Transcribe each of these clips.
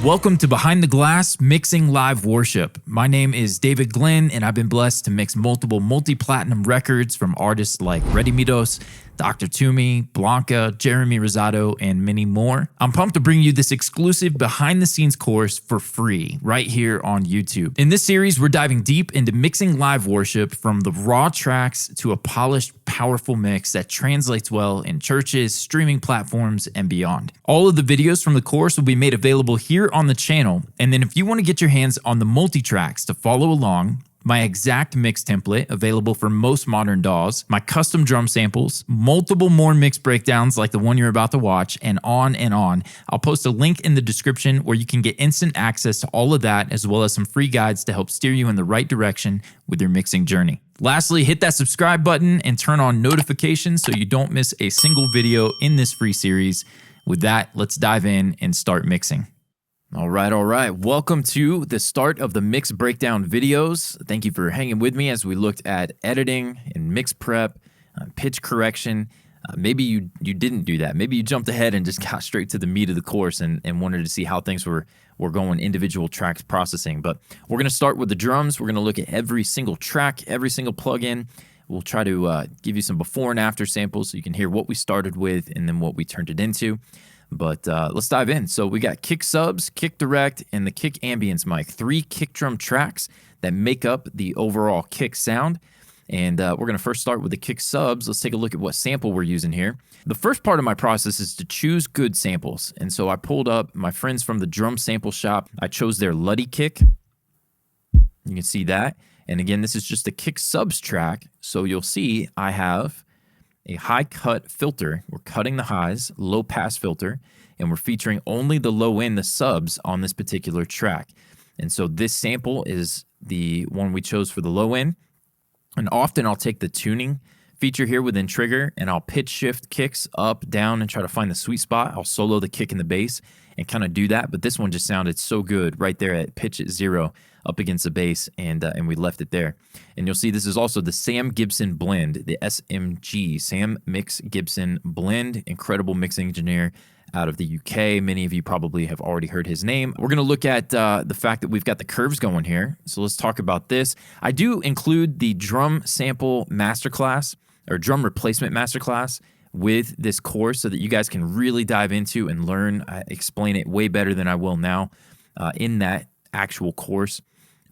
Welcome to Behind the Glass Mixing Live Worship. My name is David Glenn, and I've been blessed to mix multiple multi-platinum records from artists like Redimidos, Dr. Toomey, Blanca, Jeremy Rosado, and many more. I'm pumped to bring you this exclusive behind-the-scenes course for free right here on YouTube. In this series, we're diving deep into mixing live worship from the raw tracks to a polished, powerful mix that translates well in churches, streaming platforms, and beyond. All of the videos from the course will be made available here on the channel, and then if you want to get your hands on the multi-tracks to follow along, my exact mix template available for most modern DAWs, my custom drum samples, multiple more mix breakdowns like the one you're about to watch, and on and on. I'll post a link in the description where you can get instant access to all of that, as well as some free guides to help steer you in the right direction with your mixing journey. Lastly, hit that subscribe button and turn on notifications so you don't miss a single video in this free series. With that, let's dive in and start mixing. All right. Welcome to the start of the mix breakdown videos. Thank you for hanging with me as we looked at editing and mix prep, pitch correction. Maybe you didn't do that. Maybe you jumped ahead and just got straight to the meat of the course and wanted to see how things were going individual tracks processing. But we're going to start with the drums. We're going to look at every single track, every single plugin. We'll try to give you some before and after samples so you can hear what we started with and then what we turned it into. But let's dive in. So we got kick subs, kick direct, and the kick ambience mic. 3 kick drum tracks that make up the overall kick sound. And we're going to first start with the kick subs. Let's take a look at what sample we're using here. The first part of my process is to choose good samples. And so I pulled up my friends from the drum sample shop. I chose their Luddy kick. You can see that. And again, this is just a kick subs track. So you'll see I have a high cut filter. We're cutting the highs, low pass filter, and we're featuring only the low end, the subs on this particular track. And so this sample is the one we chose for the low end. And often I'll take the tuning feature here within Trigger and I'll pitch shift kicks up, down, and try to find the sweet spot. I'll solo the kick and the bass and kind of do that. But this one just sounded so good right there at pitch at 0 up against the bass, and we left it there. And you'll see this is also the Sam Gibson blend, the SMG, Sam Mix Gibson blend, incredible mixing engineer out of the UK. Many of you probably have already heard his name. We're going to look at the fact that we've got the curves going here. So let's talk about this. I do include the drum sample masterclass or drum replacement masterclass with this course so that you guys can really dive into and learn, explain it way better than I will now in that actual course.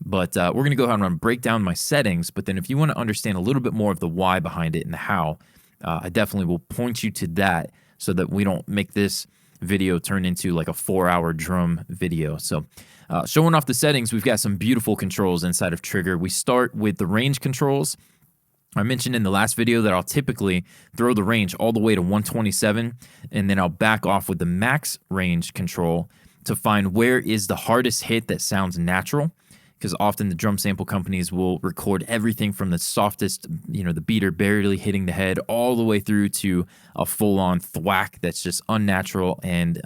But we're going to go ahead and break down my settings. But then if you want to understand a little bit more of the why behind it and the how, I definitely will point you to that so that we don't make this video turn into like a 4-hour drum video. So showing off the settings, we've got some beautiful controls inside of Trigger. We start with the range controls. I mentioned in the last video that I'll typically throw the range all the way to 127, and then I'll back off with the max range control to find where is the hardest hit that sounds natural. Because often the drum sample companies will record everything from the softest, the beater barely hitting the head, all the way through to a full-on thwack that's just unnatural and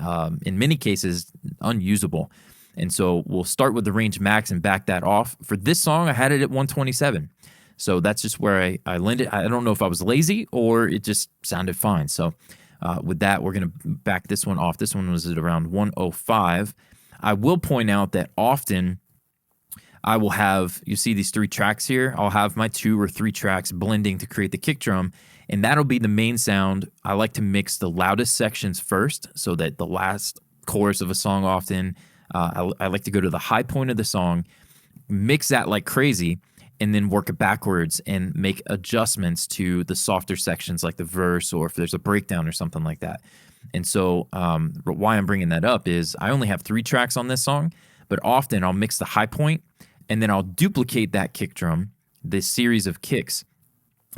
in many cases unusable. And so we'll start with the range max and back that off. For this song, I had it at 127. So that's just where I landed. I don't know if I was lazy or it just sounded fine. So with that, we're going to back this one off. This one was at around 105. I will point out that often I will have, you see these 3 tracks here, I'll have my 2 or 3 tracks blending to create the kick drum, and that'll be the main sound. I like to mix the loudest sections first so that the last chorus of a song often, I like to go to the high point of the song, mix that like crazy, and then work it backwards and make adjustments to the softer sections like the verse or if there's a breakdown or something like that. And so why I'm bringing that up is I only have 3 tracks on this song, but often I'll mix the high point and then I'll duplicate that kick drum, this series of kicks,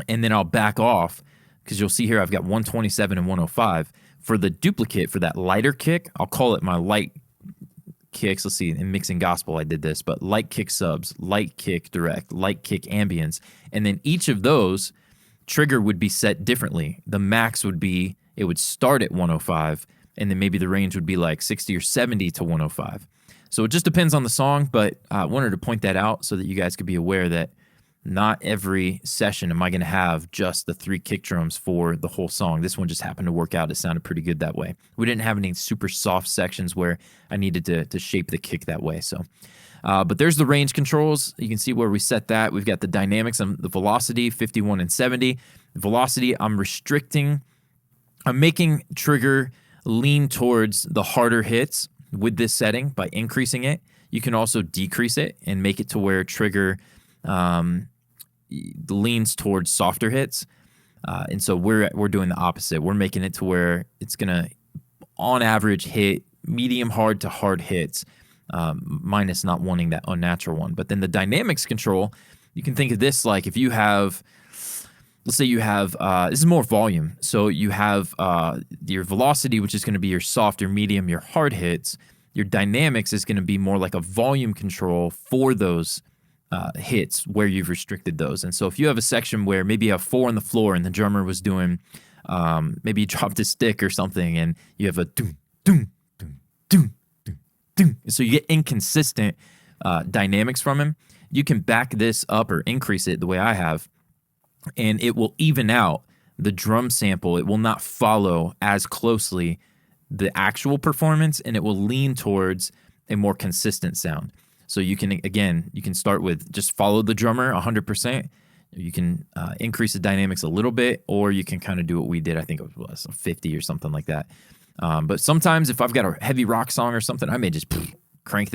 and then I'll back off because you'll see here I've got 127 and 105. For the duplicate, for that lighter kick, I'll call it my light kicks. Let's see, in Mixing Gospel I did this, but light kick subs, light kick direct, light kick ambience, and then each of those trigger would be set differently. The max would be, it would start at 105, and then maybe the range would be like 60 or 70 to 105. So it just depends on the song, but I wanted to point that out so that you guys could be aware that not every session am I going to have just the 3 kick drums for the whole song. This one just happened to work out. It sounded pretty good that way. We didn't have any super soft sections where I needed to shape the kick that way. So, but there's the range controls. You can see where we set that. We've got the dynamics and the velocity, 51 and 70. Velocity, I'm making trigger lean towards the harder hits with this setting by increasing it. You can also decrease it and make it to where trigger leans towards softer hits. And so we're doing the opposite. We're making it to where it's going to, on average, hit medium hard to hard hits, minus not wanting that unnatural one. But then the dynamics control, you can think of this like if you have, let's say you have, this is more volume. So you have your velocity, which is going to be your soft, your medium, your hard hits. Your dynamics is going to be more like a volume control for those hits where you've restricted those. And so if you have a section where maybe you have 4 on the floor and the drummer was doing, maybe you dropped a stick or something and you have a doom, doom, doom, doom, doom, doom. So you get inconsistent dynamics from him. You can back this up or increase it the way I have, and it will even out the drum sample. It will not follow as closely the actual performance, and it will lean towards a more consistent sound. So you can, again, you can start with just follow the drummer 100%. You can increase the dynamics a little bit, or you can kind of do what we did. I think it was 50 or something like that. But sometimes if I've got a heavy rock song or something, I may just crank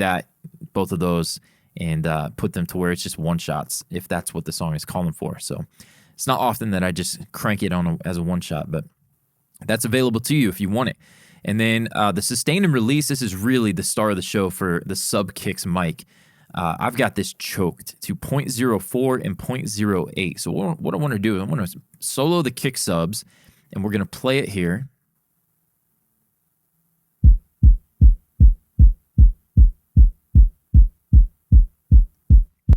both of those, and put them to where it's just one shots if that's what the song is calling for. So it's not often that I just crank it on as a one shot, but that's available to you if you want it. And then the sustain and release, this is really the star of the show for the sub kicks mic. I've got this choked to 0.04 and 0.08. So what I want to do is I want to solo the kick subs, and we're going to play it here.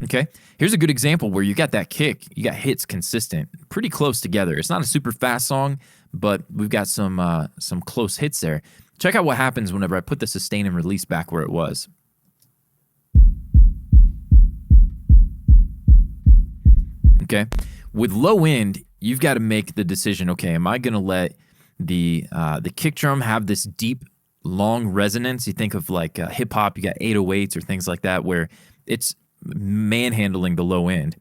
Okay, here's a good example where you got that kick, you got hits consistent, pretty close together. It's not a super fast song, but we've got some close hits there. Check out what happens whenever I put the sustain and release back where it was. Okay, with low end, you've got to make the decision. Okay, am I going to let the kick drum have this deep, long resonance? You think of like hip hop, you got 808s or things like that, where it's manhandling the low end.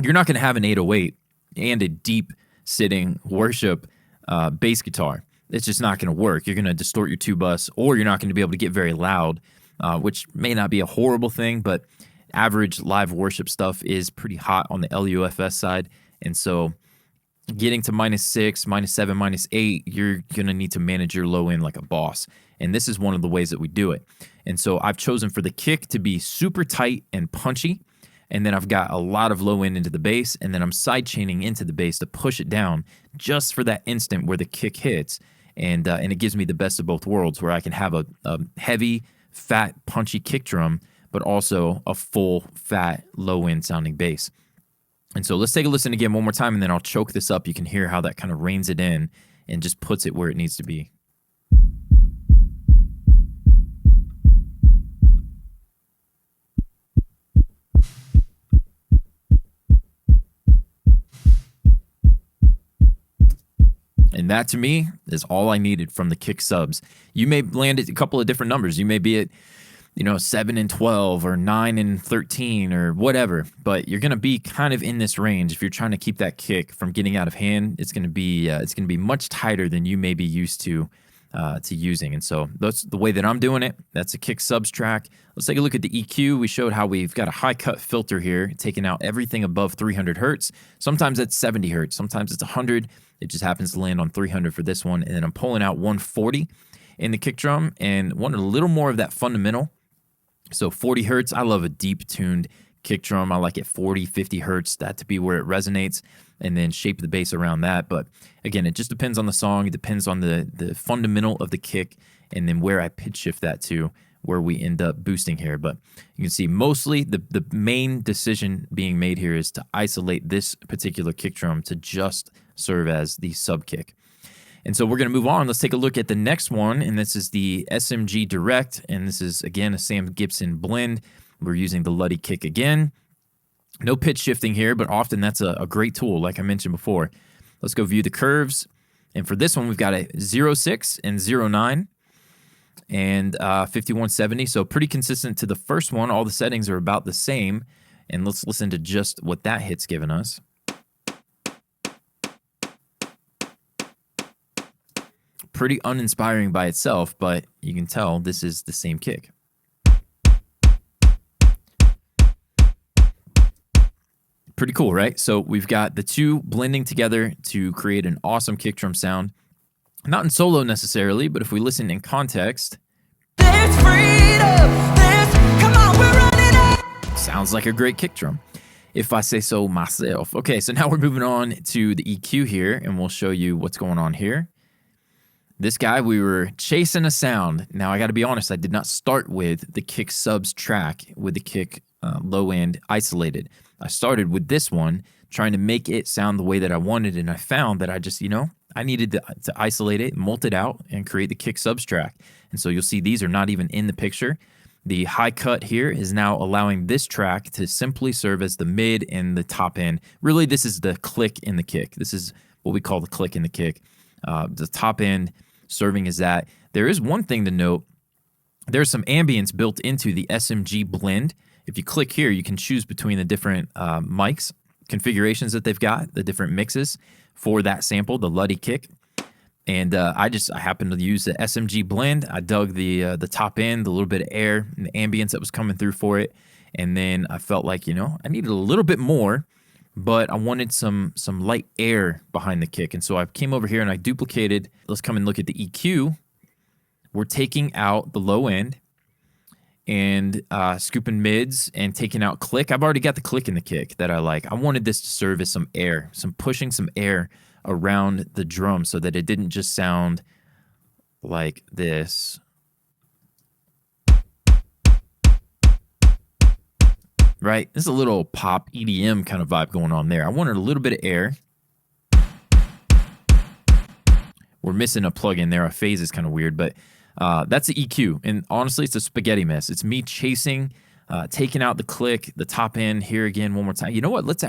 You're not going to have an 808 and a deep sitting worship bass guitar. It's just not going to work. You're going to distort your two bus, or you're not going to be able to get very loud, which may not be a horrible thing, but average live worship stuff is pretty hot on the LUFS side. And so getting to -6, -7, -8, you're going to need to manage your low end like a boss. And this is one of the ways that we do it. And so I've chosen for the kick to be super tight and punchy. And then I've got a lot of low end into the bass. And then I'm side chaining into the bass to push it down just for that instant where the kick hits. And it gives me the best of both worlds, where I can have a heavy, fat, punchy kick drum, but also a full, fat, low end sounding bass. And so let's take a listen again one more time, and then I'll choke this up. You can hear how that kind of reins it in and just puts it where it needs to be. And that, to me, is all I needed from the kick subs. You may land at a couple of different numbers. You may be at 7 and 12 or 9 and 13 or whatever, but you're going to be kind of in this range. If you're trying to keep that kick from getting out of hand, it's going to be much tighter than you may be used to using. And so that's the way that I'm doing it. That's a kick subs track. Let's take a look at the EQ. We showed how we've got a high cut filter here, taking out everything above 300 hertz. Sometimes it's 70 hertz. Sometimes it's 100. It just happens to land on 300 for this one. And then I'm pulling out 140 in the kick drum and wanted a little more of that fundamental. So 40 hertz, I love a deep tuned kick drum. I like it 40, 50 hertz, that to be where it resonates, and then shape the bass around that. But again, it just depends on the song. It depends on the fundamental of the kick, and then where I pitch shift that to, where we end up boosting here. But you can see mostly the main decision being made here is to isolate this particular kick drum to just serve as the sub kick. And so we're going to move on. Let's take a look at the next one, and this is the SMG Direct, and this is, again, a Sam Gibson blend. We're using the Luddy kick again. No pitch shifting here, but often that's a great tool, like I mentioned before. Let's go view the curves. And for this one, we've got a 0.6 and 0.9 and 5170. So pretty consistent to the first one. All the settings are about the same. And let's listen to just what that hit's given us. Pretty uninspiring by itself, but you can tell this is the same kick. Pretty cool, right? So we've got the two blending together to create an awesome kick drum sound. Not in solo necessarily, but if we listen in context, there's freedom, come on, we're running up. Sounds like a great kick drum, if I say so myself. Okay, so now we're moving on to the EQ here, and we'll show you what's going on here. This guy, we were chasing a sound. Now, I got to be honest, I did not start with the kick subs track with the kick low end isolated. I started with this one, trying to make it sound the way that I wanted, and I found that I just, I needed to isolate it, mult it out, and create the kick subs track. And so you'll see these are not even in the picture. The high cut here is now allowing this track to simply serve as the mid and the top end. Really, this is the click in the kick. This is what we call the click in the kick. The top end serving as that. There is one thing to note. There's some ambience built into the SMG blend. If you click here, you can choose between the different mics configurations that they've got, the different mixes for that sample, the Luddy kick. And I happened to use the SMG blend. I dug the top end, the little bit of air and the ambience that was coming through for it. And then I felt like, I needed a little bit more, but I wanted some light air behind the kick. And so I came over here and I duplicated. Let's come and look at the EQ. We're taking out the low end and scooping mids and taking out click. I've already got the click in the kick that I like. I wanted this to serve as some air, pushing some air around the drum so that it didn't just sound like this. Right? There's a little pop EDM kind of vibe going on there. I wanted a little bit of air. We're missing a plug-in there. A phase is kind of weird, but that's the EQ. And honestly, it's a spaghetti mess. It's me chasing, taking out the click, the top end here again one more time. You know what? Let's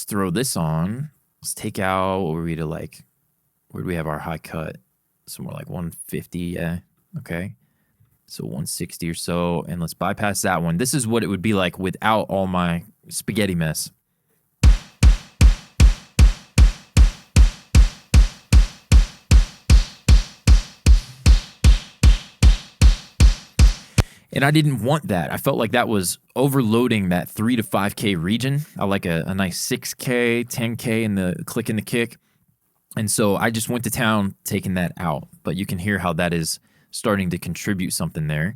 throw this on. Let's take out, where do we have our high cut? Somewhere like 150, yeah. Okay. So 160 or so, and let's bypass that one. This is what it would be like without all my spaghetti mess. And I didn't want that. I felt like that was overloading that 3 to 5K region. I like a nice 6K, 10K in the click and the kick. And so I just went to town taking that out. But you can hear how that is starting to contribute something there.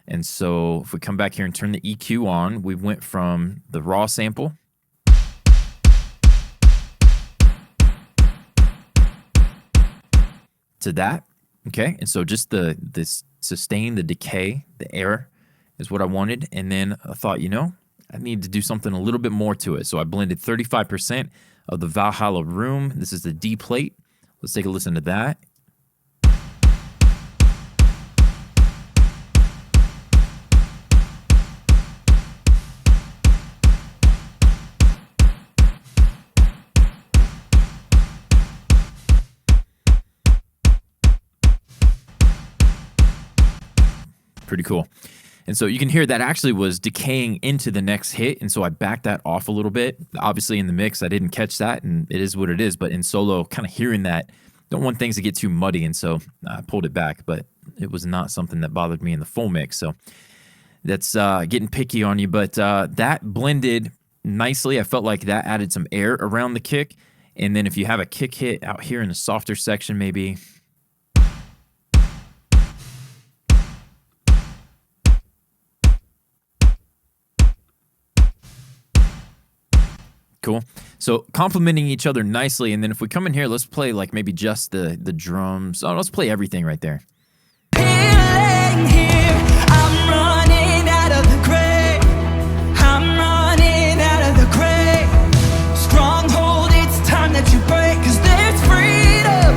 And so if we come back here and turn the EQ on, we went from the raw sample to that. Okay. And so just this sustain, the decay, the air is what I wanted. And then I thought, I need to do something a little bit more to it. So I blended 35% of the Valhalla Room. This is the D plate. Let's take a listen to that. Pretty cool. And so you can hear that actually was decaying into the next hit. And so I backed that off a little bit. Obviously in the mix, I didn't catch that, and it is what it is. But in solo, kind of hearing that, don't want things to get too muddy. And so I pulled it back, but it was not something that bothered me in the full mix. So that's getting picky on you. But that blended nicely. I felt like that added some air around the kick. And then if you have a kick hit out here in the softer section, maybe. Cool. So complementing each other nicely. And then if we come in here, let's play like maybe just the drums. Oh, let's play everything right there. Healing here. I'm running out of the grave. I'm running out of the grave. Stronghold, it's time that you break. 'Cause there's freedom.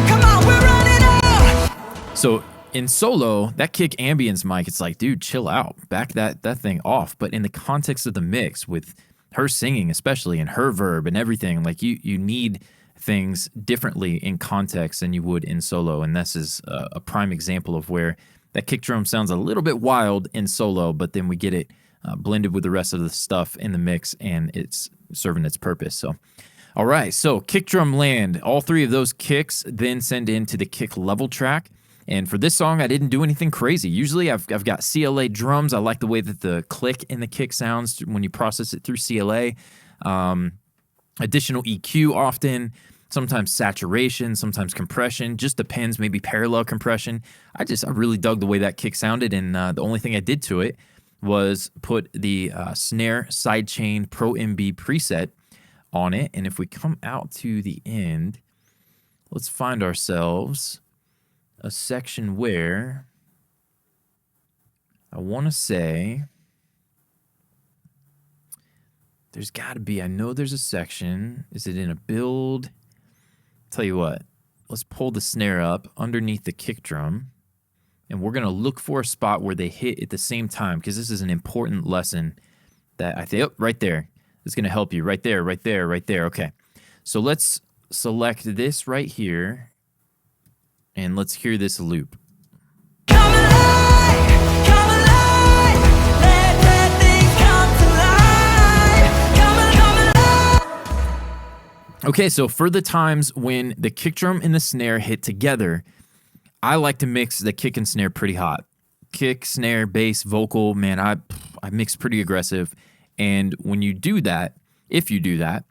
Come on, we're running out. So In solo, that kick ambience mic, it's like, dude, chill out. Back that thing off. But in the context of the mix with her singing, especially, and her verb and everything, like you need things differently in context than you would in solo. And this is a prime example of where that kick drum sounds a little bit wild in solo, but then we get it blended with the rest of the stuff in the mix, and it's serving its purpose. So, all right, so kick drum land. All three of those kicks then send into the kick level track. And for this song, I didn't do anything crazy. Usually I've got CLA drums. I like the way that the click in the kick sounds when you process it through CLA. Additional EQ often, sometimes saturation, sometimes compression. Just depends, maybe parallel compression. I really dug the way that kick sounded, and the only thing I did to it was put the snare sidechain Pro MB preset on it. And if we come out to the end, let's find ourselves a section where I want to say there's got to be, I know there's a section. Is it in a build? Tell you what, let's pull the snare up underneath the kick drum, and we're going to look for a spot where they hit at the same time, because this is an important lesson that I think, right there, is going to help you. Right there, right there, right there. Okay, so let's select this right here. And let's hear this loop. Come alive, let bad things come to life. Come alive. Okay, so for the times when the kick drum and the snare hit together, I like to mix the kick and snare pretty hot. Kick, snare, bass, vocal, man, I mix pretty aggressive. And when you do that, if you do that,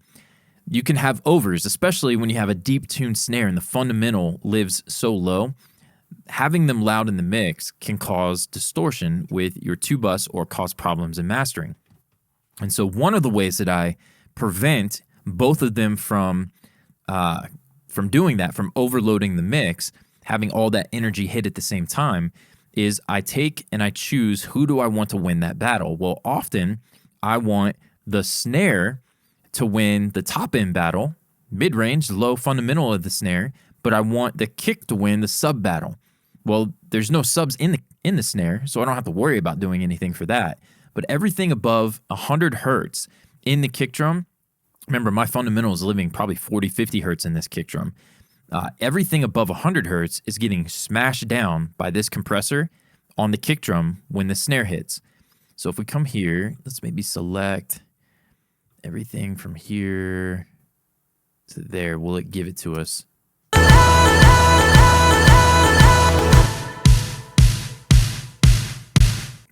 you can have overs, especially when you have a deep tuned snare and the fundamental lives so low. Having them loud in the mix can cause distortion with your 2-bus or cause problems in mastering. And so one of the ways that I prevent both of them from doing that, from overloading the mix, having all that energy hit at the same time, is I take and I choose, who do I want to win that battle? Well, often I want the snare to win the top end battle, mid-range, low fundamental of the snare, but I want the kick to win the sub battle. Well, there's no subs in the snare, so I don't have to worry about doing anything for that. But everything above 100 hertz in the kick drum, remember my fundamental is living probably 40, 50 hertz in this kick drum. Everything above 100 hertz is getting smashed down by this compressor on the kick drum when the snare hits. So if we come here, let's maybe select everything from here to there. Will it give it to us?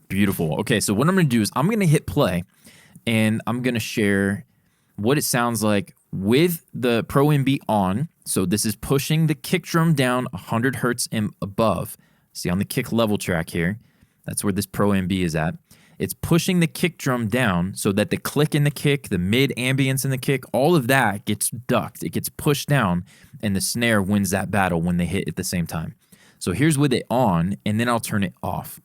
Beautiful. Okay, so what I'm going to do is I'm going to hit play, and I'm going to share what it sounds like with the Pro MB on. So this is pushing the kick drum down 100 hertz and above. See on the kick level track here, that's where this Pro MB is at. It's pushing the kick drum down so that the click in the kick, the mid ambience in the kick, all of that gets ducked. It gets pushed down, and the snare wins that battle when they hit at the same time. So here's with it on, and then I'll turn it off.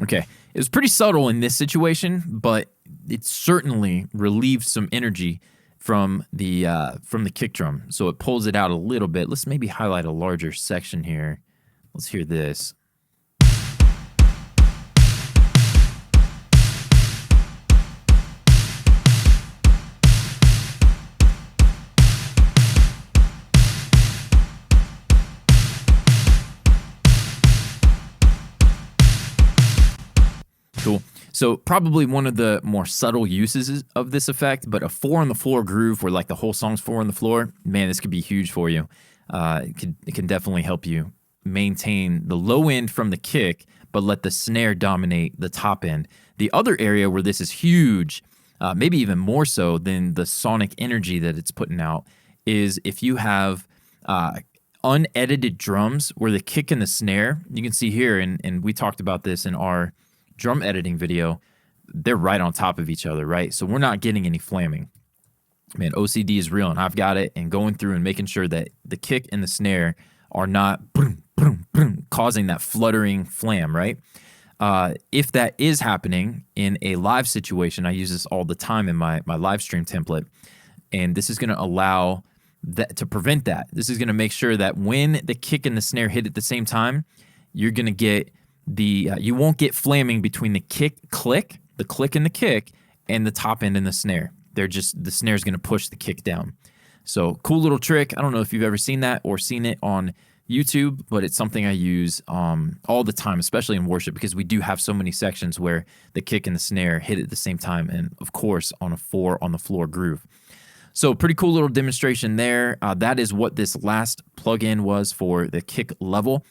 Okay, it was pretty subtle in this situation, but it certainly relieves some energy from the kick drum. So it pulls it out a little bit. Let's maybe highlight a larger section here. Let's hear this. Cool. So probably one of the more subtle uses of this effect, but a 4 on the floor groove where like the whole song's 4 on the floor, man, this could be huge for you. It can definitely help you maintain the low end from the kick, but let the snare dominate the top end. The other area where this is huge, maybe even more so than the sonic energy that it's putting out, is if you have unedited drums where the kick and the snare, you can see here, and we talked about this in our drum editing video, they're right on top of each other, right? So we're not getting any flamming. Man, OCD is real, and I've got it, and going through and making sure that the kick and the snare are not boom, boom, boom, causing that fluttering flam, right? If that is happening in a live situation, I use this all the time in my live stream template, and this is going to allow that to prevent that. This is going to make sure that when the kick and the snare hit at the same time, you're going to get you won't get flaming between the click and the kick, and the top end and the snare. The snare is going to push the kick down. So cool little trick. I don't know if you've ever seen that or seen it on YouTube, but it's something I use all the time, especially in worship, because we do have so many sections where the kick and the snare hit at the same time, and of course on a 4 on the floor groove. So pretty cool little demonstration there. That is what this last plugin was for the kick level.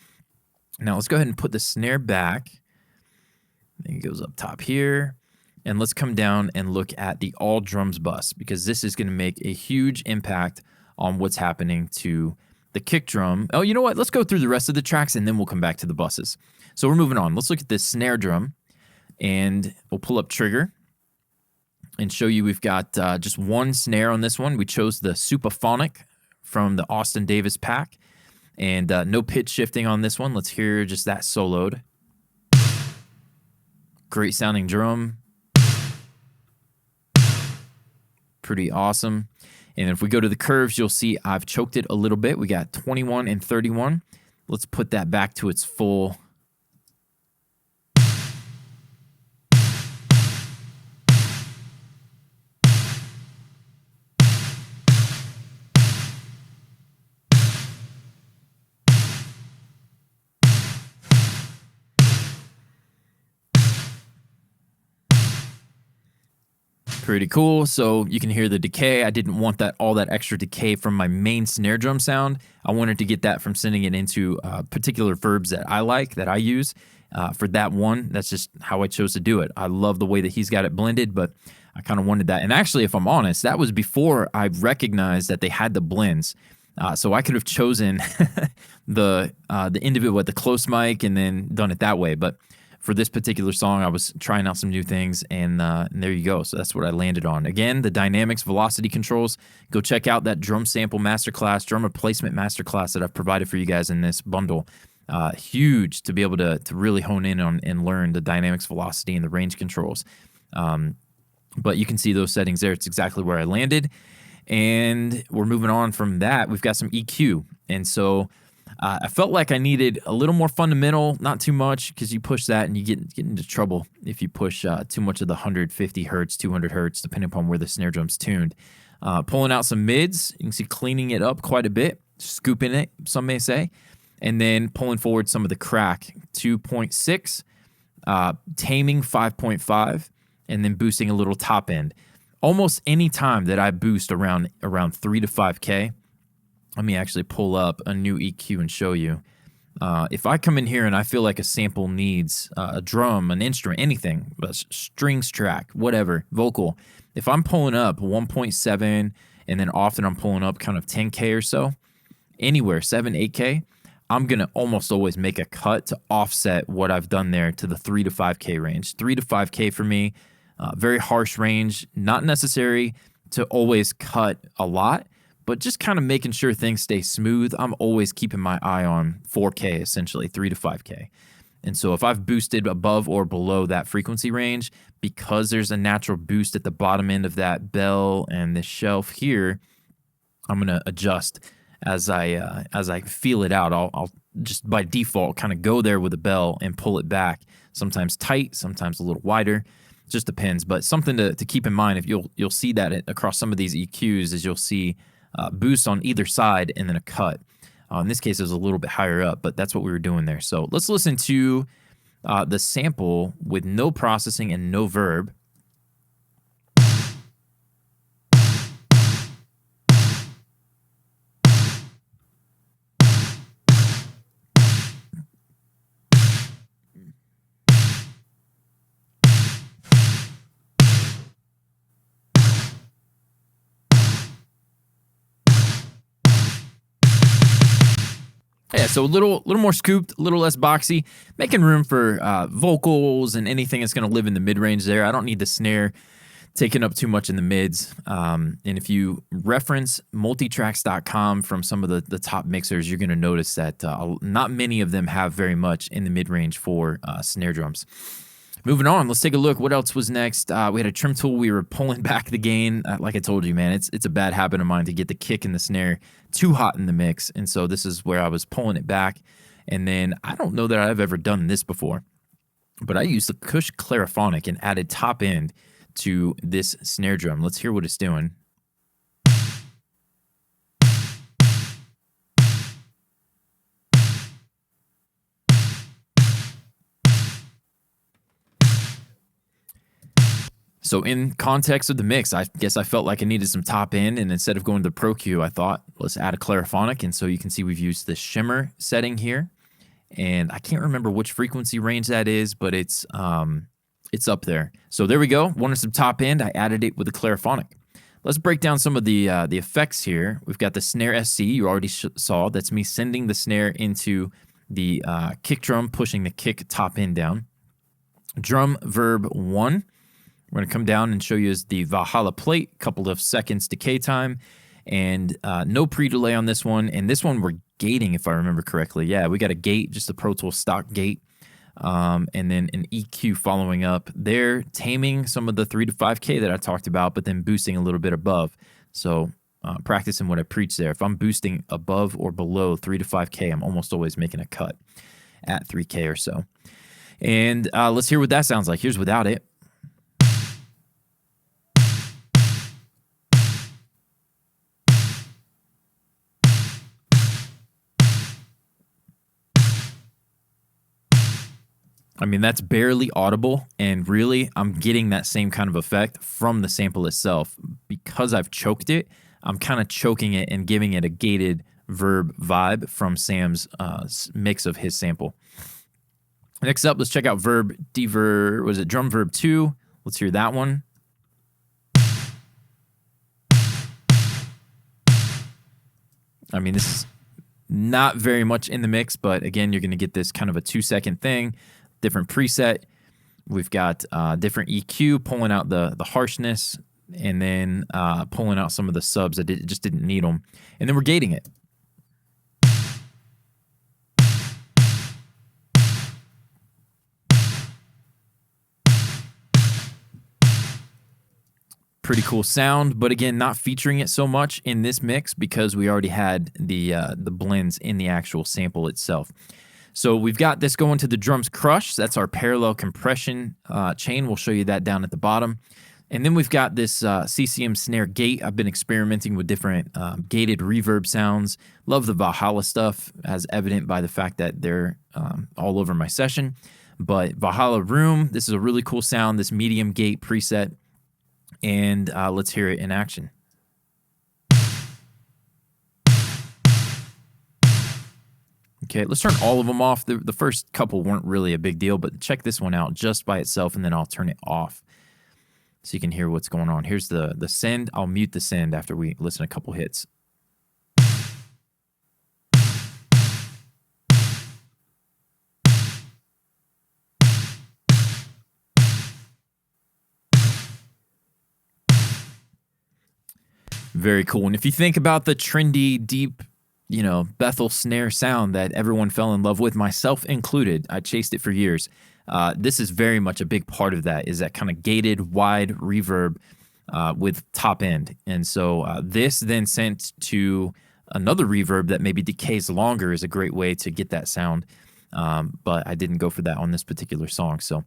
Now let's go ahead and put the snare back. I think it goes up top here. And let's come down and look at the all drums bus, because this is going to make a huge impact on what's happening to the kick drum. Oh, you know what? Let's go through the rest of the tracks and then we'll come back to the buses. So we're moving on. Let's look at this snare drum, and we'll pull up trigger and show you we've got just one snare on this one. We chose the Supaphonic from the Austin Davis pack, and no pitch shifting on this one. Let's hear just that soloed. Great sounding drum. Pretty awesome. And if we go to the curves, you'll see I've choked it a little bit. We got 21 and 31. Let's put that back to its full. Pretty cool. So you can hear the decay. I didn't want all that extra decay from my main snare drum sound. I wanted to get that from sending it into particular verbs that I like, that I use. For that one, that's just how I chose to do it. I love the way that he's got it blended, but I kind of wanted that. And actually, if I'm honest, that was before I recognized that they had the blends. So I could have chosen the individual with the close mic and then done it that way. But for this particular song, I was trying out some new things, and there you go. So that's what I landed on. Again, the dynamics velocity controls. Go check out that drum sample masterclass, drum replacement masterclass that I've provided for you guys in this bundle. Huge to be able to really hone in on and learn the dynamics velocity and the range controls. But you can see those settings there. It's exactly where I landed. And we're moving on from that. We've got some EQ. And so I felt like I needed a little more fundamental, not too much, because you push that and you get into trouble if you push too much of the 150 hertz, 200 hertz, depending upon where the snare drum's tuned. Pulling out some mids, you can see cleaning it up quite a bit, scooping it, some may say, and then pulling forward some of the crack, 2.6, taming 5.5, and then boosting a little top end. Almost any time that I boost around 3 to 5K, let me actually pull up a new EQ and show you. If I come in here and I feel like a sample needs a drum, an instrument, anything, a strings track, whatever, vocal, if I'm pulling up 1.7 and then often I'm pulling up kind of 10K or so, anywhere, 7, 8K, I'm going to almost always make a cut to offset what I've done there to the 3 to 5K range. 3 to 5K for me, very harsh range, not necessary to always cut a lot, but just kind of making sure things stay smooth. I'm always keeping my eye on 4K, essentially, 3 to 5K. And so if I've boosted above or below that frequency range, because there's a natural boost at the bottom end of that bell and this shelf here, I'm going to adjust as I feel it out. I'll just by default kind of go there with the bell and pull it back, sometimes tight, sometimes a little wider. Just depends, but something to keep in mind. If you'll see that across some of these EQs is you'll see boost on either side and then a cut. In this case, it was a little bit higher up, but that's what we were doing there. So let's listen to the sample with no processing and no verb. Yeah, so a little more scooped, a little less boxy, making room for vocals and anything that's going to live in the mid-range there. I don't need the snare taking up too much in the mids. And if you reference multitracks.com from some of the top mixers, you're going to notice that not many of them have very much in the mid-range for snare drums. Moving on, let's take a look. What else was next? We had a trim tool. We were pulling back the gain. Like I told you, man, it's a bad habit of mine to get the kick and the snare too hot in the mix. And so this is where I was pulling it back. And then I don't know that I've ever done this before, but I used the Cush Clariphonic and added top end to this snare drum. Let's hear what it's doing. So in context of the mix, I guess I felt like I needed some top end, and instead of going to the Pro Q, I thought, let's add a clariphonic. And so you can see we've used the shimmer setting here, and I can't remember which frequency range that is, but it's up there. So there we go. Wanted some top end. I added it with a clariphonic. Let's break down some of the effects here. We've got the snare SC you already saw. That's me sending the snare into the kick drum, pushing the kick top end down. Drum verb 1. We're going to come down and show you the Valhalla plate, couple of seconds decay time, and no pre-delay on this one. And this one we're gating, if I remember correctly. Yeah, we got a gate, just a Pro Tools stock gate, and then an EQ following up. They're taming some of the 3 to 5K that I talked about, but then boosting a little bit above. So practicing what I preach there. If I'm boosting above or below 3 to 5K, I'm almost always making a cut at 3K or so. And let's hear what that sounds like. Here's without it. I mean, that's barely audible, and really, I'm getting that same kind of effect from the sample itself. Because I've choked it, I'm kind of choking it and giving it a gated verb vibe from Sam's mix of his sample. Next up, let's check out drum verb 2? Let's hear that one. I mean, this is not very much in the mix, but again, you're going to get this kind of a 2-second thing. Different preset. We've got different EQ, pulling out the harshness, and then pulling out some of the subs that just didn't need them. And then we're gating it. Pretty cool sound, but again, not featuring it so much in this mix because we already had the blends in the actual sample itself. So we've got this going to the drums crush. That's our parallel compression chain. We'll show you that down at the bottom. And then we've got this CCM snare gate. I've been experimenting with different gated reverb sounds. Love the Valhalla stuff, as evident by the fact that they're all over my session. But Valhalla Room, this is a really cool sound, this medium gate preset. And let's hear it in action. Okay, let's turn all of them off. The first couple weren't really a big deal, but check this one out just by itself, and then I'll turn it off so you can hear what's going on. Here's the send. I'll mute the send after we listen a couple hits. Very cool. And if you think about the trendy, deep, Bethel snare sound that everyone fell in love with, myself included, I chased it for years. This is very much a big part of that, is that kind of gated, wide reverb with top end. And so this then sent to another reverb that maybe decays longer is a great way to get that sound. But I didn't go for that on this particular song. So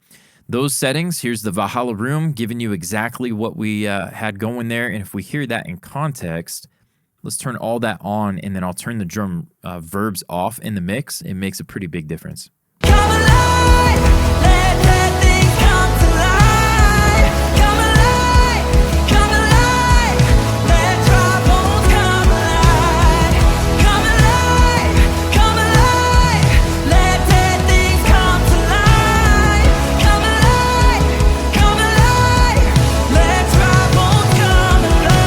those settings, here's the Valhalla Room, giving you exactly what we had going there. And if we hear that in context, let's turn all that on, and then I'll turn the drum verbs off in the mix. It makes a pretty big difference. Come alive, let things come to life. Come alive, let dry bones come alive. Come alive, let dead things come to life. Come alive, let dry bones come alive.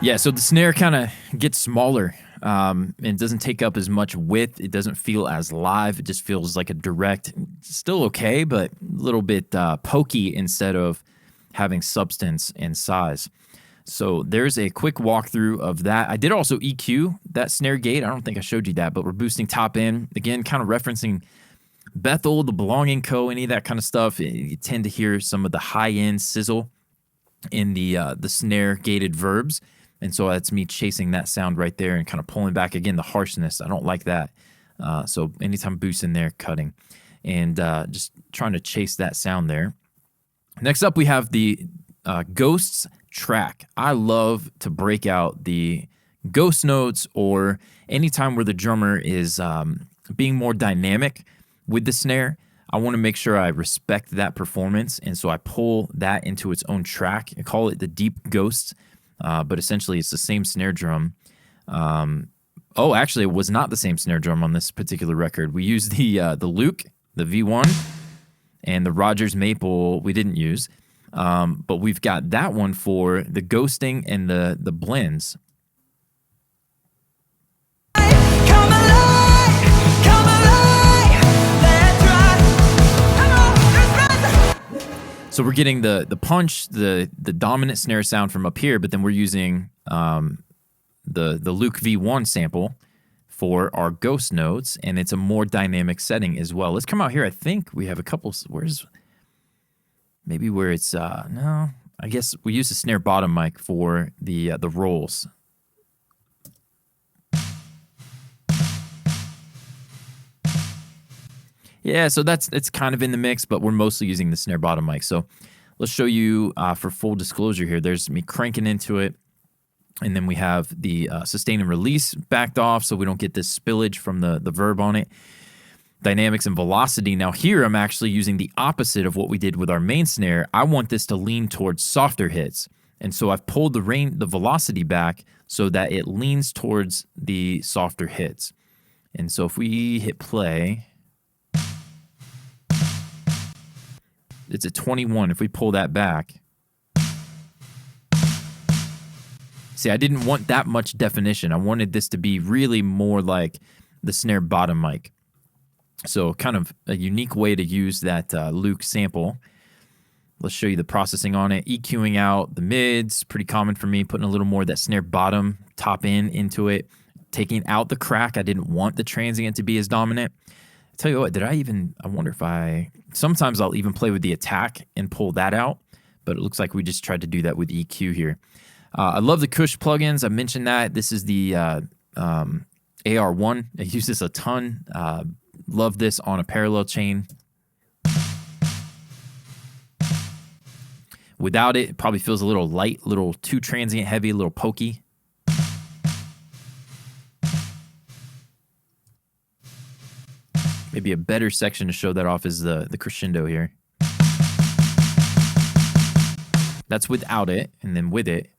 Yeah, so the snare kind of gets smaller. And it doesn't take up as much width. It doesn't feel as live. It just feels like a direct, still okay, but a little bit pokey instead of having substance and size. So there's a quick walkthrough of that. I did also EQ that snare gate. I don't think I showed you that, but we're boosting top end. Again, kind of referencing Bethel, the Belonging Co., any of that kind of stuff. You tend to hear some of the high-end sizzle in the snare gated verbs. And so that's me chasing that sound right there and kind of pulling back, again, the harshness. I don't like that. So anytime boost in there, cutting. And just trying to chase that sound there. Next up, we have the Ghosts track. I love to break out the ghost notes or anytime where the drummer is being more dynamic with the snare. I want to make sure I respect that performance, and so I pull that into its own track. I call it the Deep Ghosts, but essentially it's the same snare drum. Actually, it was not the same snare drum on this particular record. We used the Luke, the V1, and the Rogers Maple we didn't use. But we've got that one for the ghosting and the blends. Come alive, let's ride. Come on, So we're getting the punch, the dominant snare sound from up here, but then we're using the Luke V1 sample for our ghost notes, and it's a more dynamic setting as well. Let's come out here. I think we have a couple. Maybe where it's no. I guess we use the snare bottom mic for the rolls. Yeah, so it's kind of in the mix, but we're mostly using the snare bottom mic. So let's show you for full disclosure here. There's me cranking into it, and then we have the sustain and release backed off so we don't get this spillage from the verb on it. Dynamics and velocity. Now here I'm actually using the opposite of what we did with our main snare. I want this to lean towards softer hits. And so I've pulled the velocity back so that it leans towards the softer hits. And so if we hit play, it's at 21. If we pull that back, see, I didn't want that much definition. I wanted this to be really more like the snare bottom mic. So kind of a unique way to use that Luke sample. Let's show you the processing on it. EQing out the mids, pretty common for me, putting a little more of that snare bottom, top in into it. Taking out the crack. I didn't want the transient to be as dominant. I tell you what, I wonder if sometimes I'll even play with the attack and pull that out, but it looks like we just tried to do that with EQ here. I love the Kush plugins. I mentioned that. This is the AR1. I use this a ton. Love this on a parallel chain. Without it, it probably feels a little light, a little too transient heavy, a little pokey. Maybe a better section to show that off is the crescendo here. That's without it, and then with it.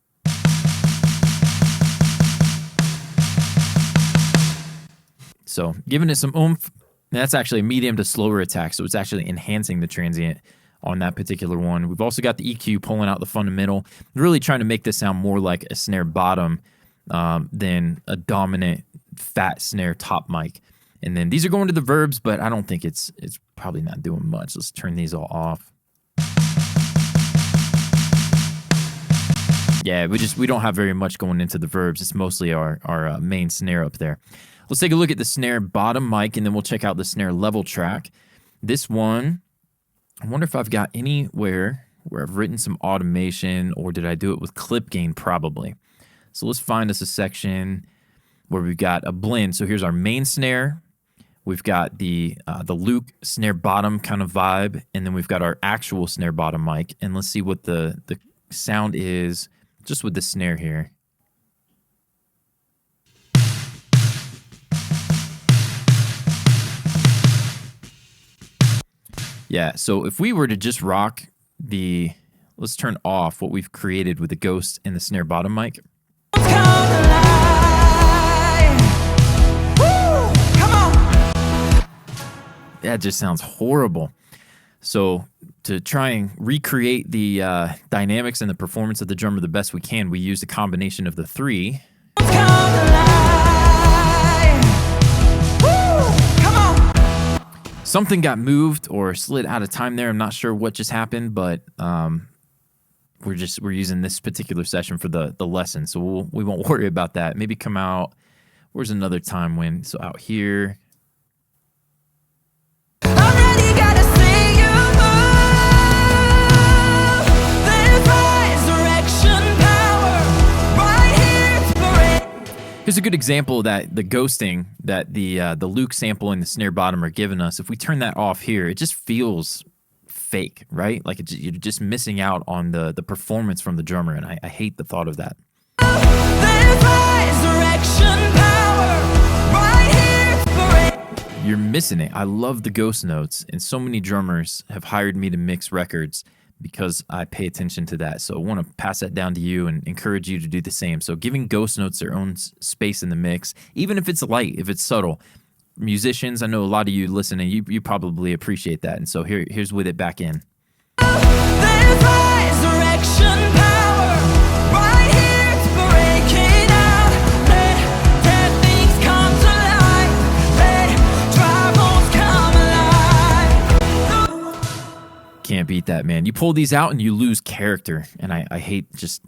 So giving it some oomph. That's actually a medium to slower attack, so it's actually enhancing the transient on that particular one. We've also got the EQ pulling out the fundamental, really trying to make this sound more like a snare bottom than a dominant fat snare top mic. And then these are going to the verbs, but I don't think it's probably not doing much. Let's turn these all off. Yeah, we don't have very much going into the verbs. It's mostly our main snare up there. Let's take a look at the snare bottom mic, and then we'll check out the snare level track. This one, I wonder if I've got anywhere where I've written some automation, or did I do it with clip gain? Probably. So let's find us a section where we've got a blend. So here's our main snare. We've got the Luke snare bottom kind of vibe, and then we've got our actual snare bottom mic. And let's see what the sound is just with the snare here. Yeah, so if we were to just rock let's turn off what we've created with the Ghost and the snare bottom mic. That just sounds horrible. So to try and recreate the dynamics and the performance of the drummer the best we can, we used a combination of the three. Something got moved or slid out of time there. I'm not sure what just happened, but we're using this particular session for the lesson, so we won't worry about that. Maybe come out. Where's another time when? So out here. Already gotta see you move. There's resurrection power right here for it. Here's a good example that the ghosting that the Luke sample and the snare bottom are giving us. If we turn that off here, it just feels fake, right? Like you're just missing out on the performance from the drummer, and I hate the thought of that. There's resurrection power right here for it. You're missing it. I love the ghost notes, and so many drummers have hired me to mix records because I pay attention to that. So I want to pass that down to you and encourage you to do the same. So giving ghost notes their own space in the mix, even if it's light, if it's subtle. Musicians, I know a lot of you listening, you probably appreciate that. And so here's with it back in. There's resurrection power right here for breaking out. Let dead things come to life. Let dry bones come alive. Can't beat that, man. You pull these out and you lose character. And I hate just,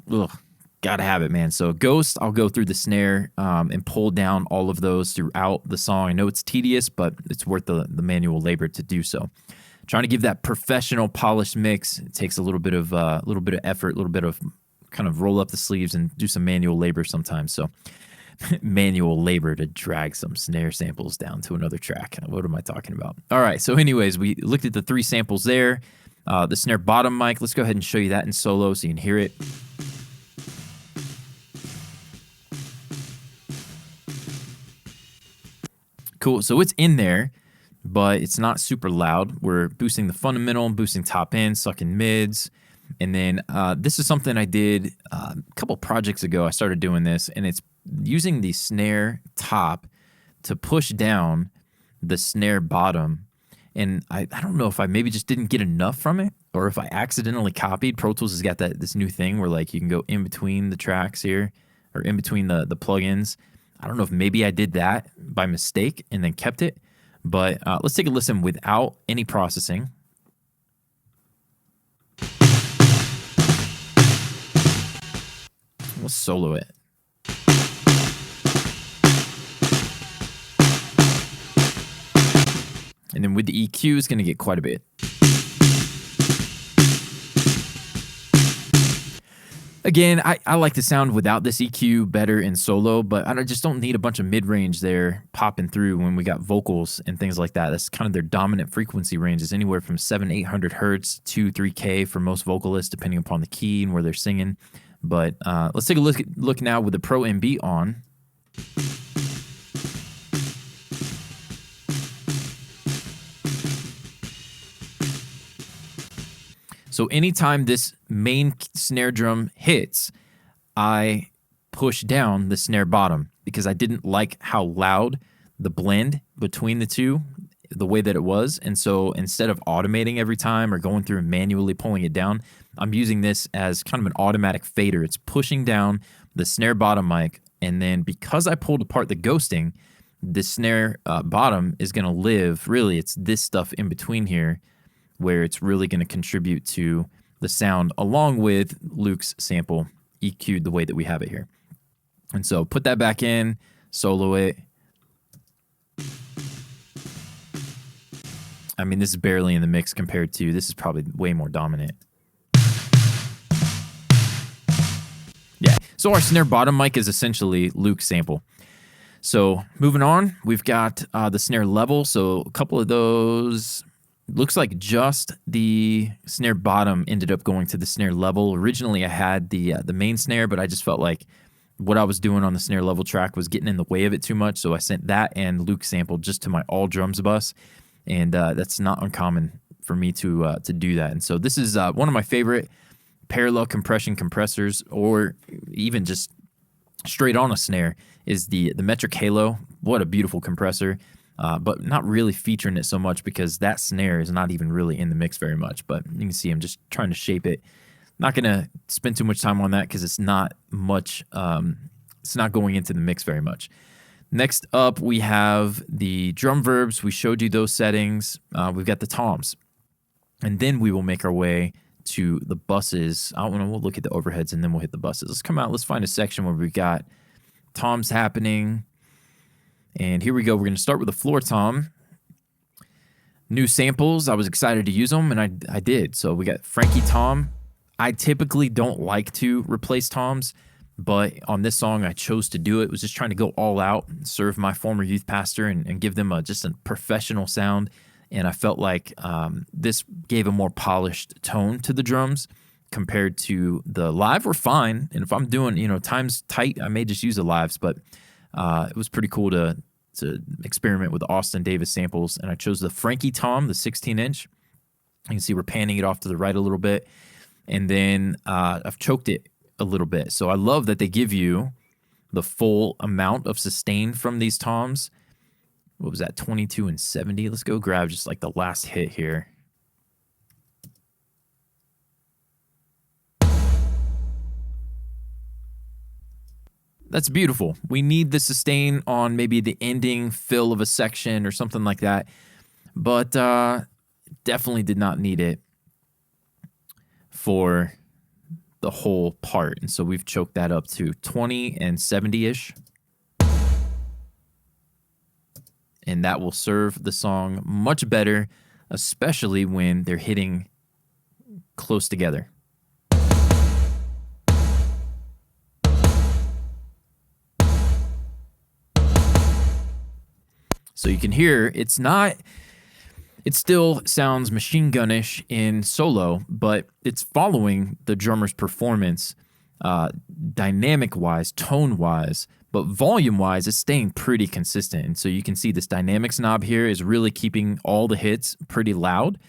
gotta have it, man. So Ghost, I'll go through the snare and pull down all of those throughout the song. I know it's tedious, but it's worth the manual labor to do so. Trying to give that professional, polished mix. It takes a little bit of effort, a little bit of kind of roll up the sleeves and do some manual labor sometimes. So manual labor to drag some snare samples down to another track. What am I talking about? All right. So anyways, we looked at the 3 samples there. The snare bottom mic. Let's go ahead and show you that in solo so you can hear it. Cool. So it's in there, but it's not super loud. We're boosting the fundamental, boosting top end, sucking mids. And then this is something I did a couple projects ago. I started doing this, and it's using the snare top to push down the snare bottom. And I don't know if I maybe just didn't get enough from it, or if I accidentally copied. Pro Tools has got this new thing where like you can go in between the tracks here, or in between the plugins. I don't know if maybe I did that by mistake and then kept it, but let's take a listen without any processing. Let's solo it. And then with the EQ, it's going to get quite a bit. Again, I like the sound without this EQ better in solo, but I just don't need a bunch of mid-range there popping through when we got vocals and things like that. That's kind of their dominant frequency range is anywhere from 700-800 hertz to 3K for most vocalists, depending upon the key and where they're singing. But let's take a look now with the Pro MB on. So anytime this main snare drum hits, I push down the snare bottom because I didn't like how loud the blend between the two, the way that it was. And so instead of automating every time or going through and manually pulling it down, I'm using this as kind of an automatic fader. It's pushing down the snare bottom mic. And then because I pulled apart the ghosting, the snare bottom is going to live. Really, it's this stuff in between here where it's really going to contribute to the sound along with Luke's sample EQ'd the way that we have it here. And so put that back in, solo it. I mean, this is barely in the mix compared to, this is probably way more dominant. Yeah, so our snare bottom mic is essentially Luke's sample. So moving on, we've got the snare level. So a couple of those... Looks like just the snare bottom ended up going to the snare level. Originally, I had the main snare, but I just felt like what I was doing on the snare level track was getting in the way of it too much. So I sent that and Luke's sample just to my all drums bus, and that's not uncommon for me to do that. And so this is one of my favorite parallel compression compressors, or even just straight on a snare, is the Metric Halo. What a beautiful compressor. But not really featuring it so much because that snare is not even really in the mix very much. But you can see I'm just trying to shape it. Not going to spend too much time on that because it's not much. It's not going into the mix very much. Next up, we have the drum verbs. We showed you those settings. We've got the toms. And then we will make our way to the buses. I don't know. We'll look at the overheads and then we'll hit the buses. Let's come out. Let's find a section where we got toms happening. And here we go. We're going to start with the floor tom. New samples. I was excited to use them, and I did. So we got Frankie Tom. I typically don't like to replace toms, but on this song, I chose to do it. Was just trying to go all out, serve my former youth pastor, and give them just a professional sound. And I felt like this gave a more polished tone to the drums compared to the live. Were fine, and if I'm doing, time's tight, I may just use the lives. But it was pretty cool to experiment with Austin Davis samples, and I chose the Frankie Tom, the 16-inch. You can see we're panning it off to the right a little bit, and then I've choked it a little bit. So I love that they give you the full amount of sustain from these toms. What was that, 22 and 70? Let's go grab just like the last hit here. That's beautiful. We need the sustain on maybe the ending fill of a section or something like that, but definitely did not need it for the whole part. And so we've choked that up to 20 and 70-ish. And that will serve the song much better, especially when they're hitting close together. So you can hear it still sounds machine gun-ish in solo, but it's following the drummer's performance dynamic-wise, tone-wise, but volume-wise, it's staying pretty consistent. And so you can see this dynamics knob here is really keeping all the hits pretty loud,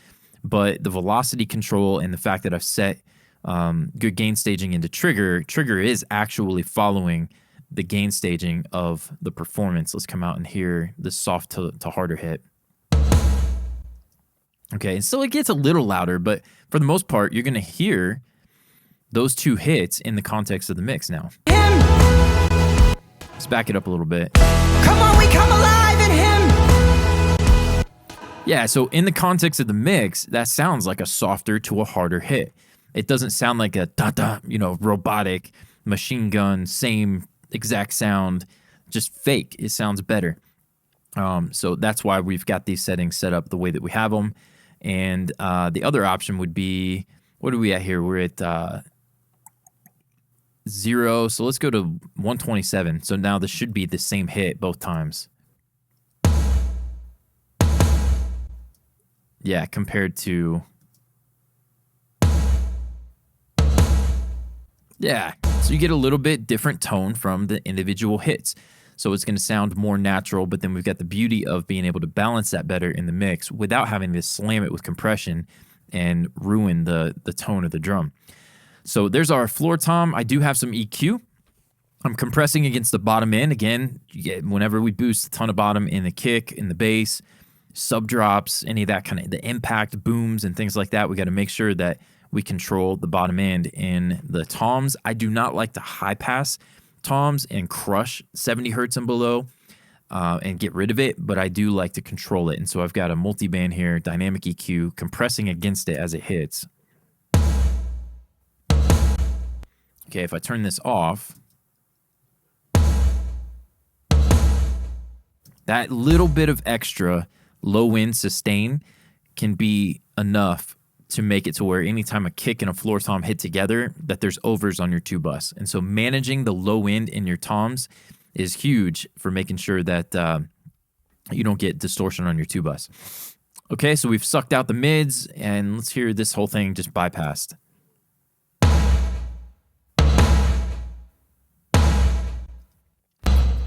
but the velocity control and the fact that I've set good gain staging into trigger is actually following the gain staging of the performance. Let's come out and hear the soft to harder hit. Okay, so it gets a little louder, but for the most part, you're going to hear those two hits in the context of the mix now. Let's back it up a little bit. Come on, we come alive in him. Yeah, so in the context of the mix, that sounds like a softer to a harder hit. It doesn't sound like a da-da, robotic machine gun, same exact sound, just fake. It sounds better. So that's why we've got these settings set up the way that we have them. And the other option would be, what are we at here? We're at 0. So let's go to 127. So now this should be the same hit both times. Yeah, compared to... Yeah, so you get a little bit different tone from the individual hits. So it's going to sound more natural, but then we've got the beauty of being able to balance that better in the mix without having to slam it with compression and ruin the tone of the drum. So there's our floor tom. I do have some EQ. I'm compressing against the bottom end. Again, whenever we boost a ton of bottom in the kick, in the bass, sub drops, any of that kind of the impact booms and things like that, we got to make sure that we control the bottom end in the toms. I do not like to high pass toms and crush 70 hertz and below and get rid of it, but I do like to control it. And so I've got a multi-band here, dynamic EQ, compressing against it as it hits. Okay, if I turn this off, that little bit of extra low end sustain can be enough to make it to where anytime a kick and a floor tom hit together, that there's overs on your two bus. And so managing the low end in your toms is huge for making sure that you don't get distortion on your two bus. Okay, so we've sucked out the mids, and let's hear this whole thing just bypassed.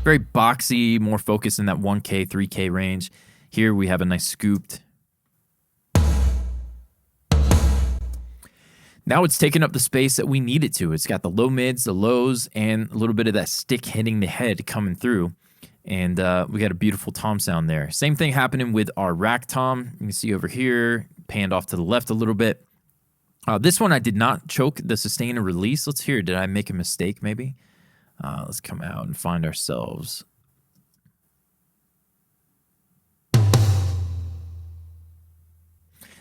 Very boxy, more focused in that 1K, 3K range. Here we have a nice scooped. Now it's taken up the space that we need it to. It's got the low mids, the lows, and a little bit of that stick hitting the head coming through. And we got a beautiful tom sound there. Same thing happening with our rack tom. You can see over here, panned off to the left a little bit. This one I did not choke the sustain and release. Let's hear, did I make a mistake maybe? Let's come out and find ourselves.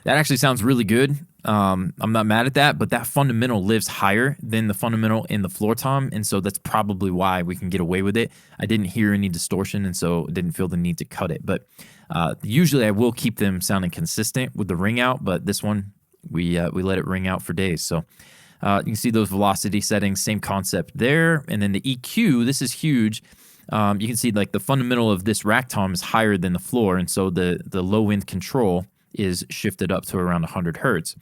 That actually sounds really good. I'm not mad at that, but that fundamental lives higher than the fundamental in the floor tom, and so that's probably why we can get away with it. I didn't hear any distortion, and so didn't feel the need to cut it. But usually I will keep them sounding consistent with the ring out, but this one we let it ring out for days. So you can see those velocity settings, same concept there. And then the EQ, this is huge. You can see like the fundamental of this rack tom is higher than the floor, and so the low end control is shifted up to around 100 hertz.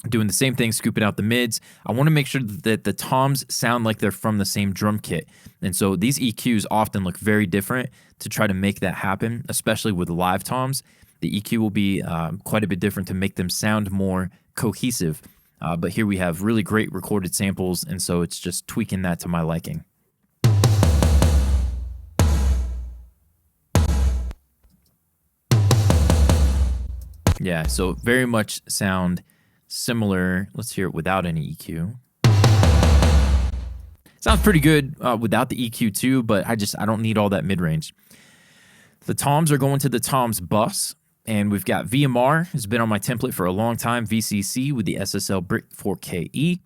Doing the same thing, scooping out the mids. I want to make sure that the toms sound like they're from the same drum kit. And so these EQs often look very different to try to make that happen, especially with live toms. The EQ will be quite a bit different to make them sound more cohesive. But here we have really great recorded samples, and so it's just tweaking that to my liking. Yeah, so very much sound similar. Let's hear it without any EQ. Sounds pretty good without the EQ too, but I don't need all that mid-range. The toms are going to the toms bus, and we've got VMR. It's been on my template for a long time. VCC with the SSL Brick 4KE.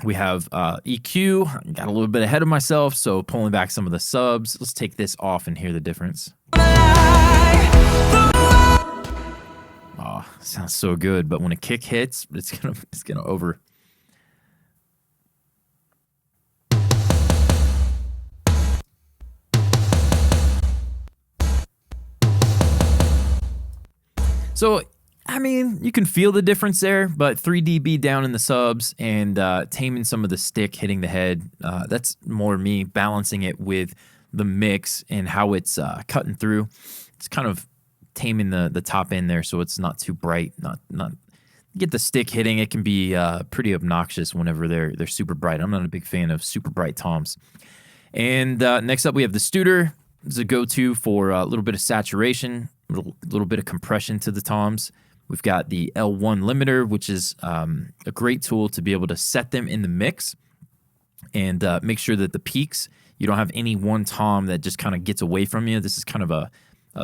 We have EQ. Got a little bit ahead of myself, so pulling back some of the subs. Let's take this off and hear the difference. Oh, sounds so good, but when a kick hits, it's gonna over. So, I mean, you can feel the difference there, but 3 dB down in the subs and taming some of the stick hitting the head, that's more me balancing it with the mix and how it's cutting through. It's kind of taming the top end there so it's not too bright, not get the stick hitting. It can be pretty obnoxious whenever they're super bright. I'm not a big fan of super bright toms. And next up we have the Studer. It's a go-to for a little bit of saturation, a little bit of compression to the toms. We've got the L1 limiter, which is a great tool to be able to set them in the mix and make sure that the peaks, you don't have any one tom that just kind of gets away from you. This is kind of a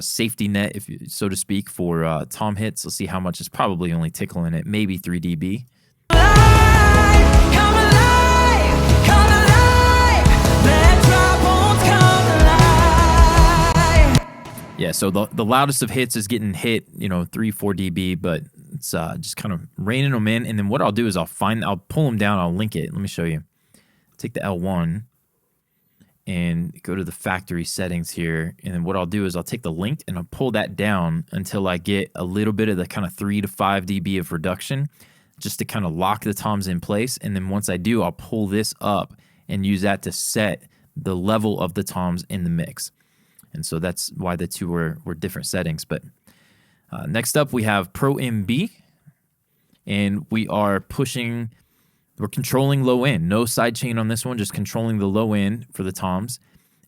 safety net, if you, so to speak, for tom hits. Let's see how much is probably only tickling it, maybe 3 dB. Come alive, let dry bones come alive. Yeah, so the loudest of hits is getting hit, 3-4 dB, but it's just kind of reining them in. And then what I'll do is I'll pull them down, I'll link it. Let me show you. Take the L1 and go to the factory settings here. And then what I'll do is I'll take the link and I'll pull that down until I get a little bit of the kind of 3 to 5 dB of reduction, just to kind of lock the toms in place. And then once I do, I'll pull this up and use that to set the level of the toms in the mix. And so that's why the two were different settings. But next up, we have Pro MB, and we're controlling low end. No sidechain on this one, just controlling the low end for the toms.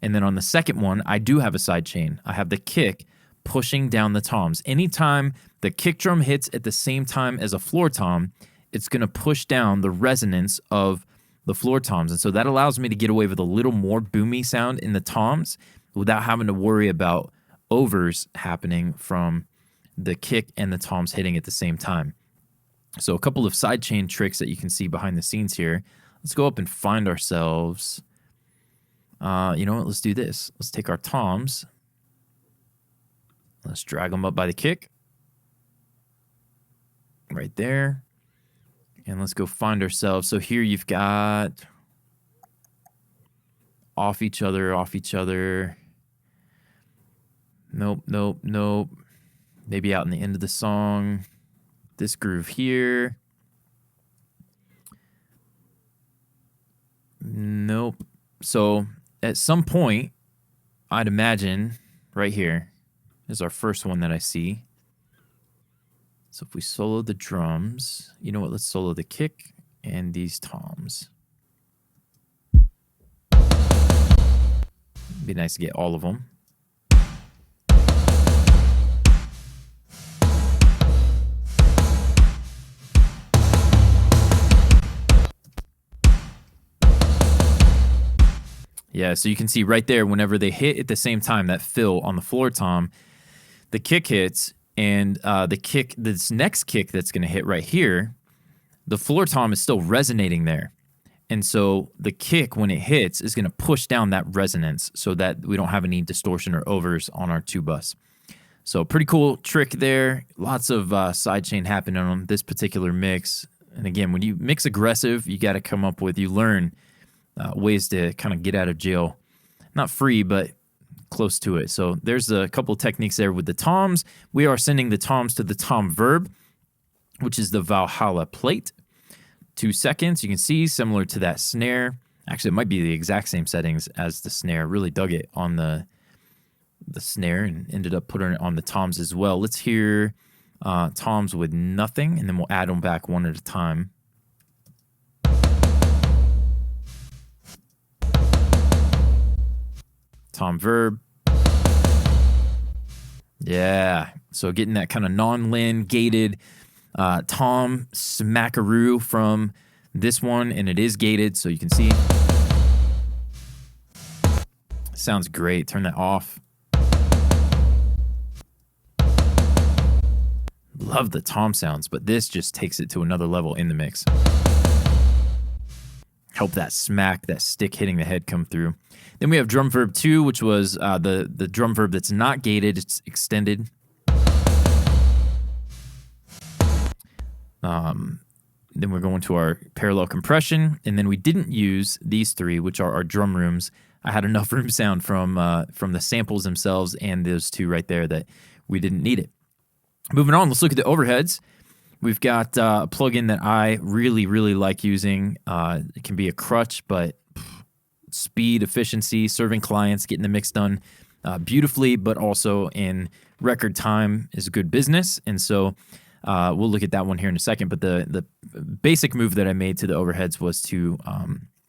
And then on the second one, I do have a sidechain. I have the kick pushing down the toms. Anytime the kick drum hits at the same time as a floor tom, it's going to push down the resonance of the floor toms. And so that allows me to get away with a little more boomy sound in the toms without having to worry about overs happening from the kick and the toms hitting at the same time. So a couple of sidechain tricks that you can see behind the scenes here. Let's go up and find ourselves. You know what? Let's do this. Let's take our toms. Let's drag them up by the kick. Right there. And let's go find ourselves. So here you've got off each other. Nope. Maybe out in the end of the song. This groove here. Nope. So at some point, I'd imagine right here is our first one that I see. So if we solo the drums, you know what? Let's solo the kick and these toms. Be nice to get all of them. Yeah, so you can see right there, whenever they hit at the same time, that fill on the floor tom, the kick hits, And this next kick that's going to hit right here, the floor tom is still resonating there. And so the kick, when it hits, is going to push down that resonance so that we don't have any distortion or overs on our two bus. So pretty cool trick there. Lots of sidechain happening on this particular mix. And again, when you mix aggressive, you got to come up with, you learn ways to kind of get out of jail. Not free, but close to it. So there's a couple of techniques there with the toms. We are sending the toms to the tom verb, which is the Valhalla plate. 2 seconds, you can see, similar to that snare. Actually, it might be the exact same settings as the snare. Really dug it on the snare and ended up putting it on the toms as well. Let's hear toms with nothing, and then we'll add them back one at a time. Tom verb. Yeah, so getting that kind of non-lin gated tom smackaroo from this one, and it is gated, so you can see. Sounds great. Turn that off. Love the tom sounds, but this just takes it to another level in the mix. Help that smack, that stick hitting the head come through. Then we have drum verb 2, which was the drum verb that's not gated, it's extended. Then we're going to our parallel compression, and then we didn't use these 3, which are our drum rooms. I had enough room sound from the samples themselves and those 2 right there that we didn't need it. Moving on, let's look at the overheads. We've got a plugin that I really, really like using. It can be a crutch, but speed, efficiency, serving clients, getting the mix done beautifully, but also in record time is good business. And so we'll look at that one here in a second. But the basic move that I made to the overheads was to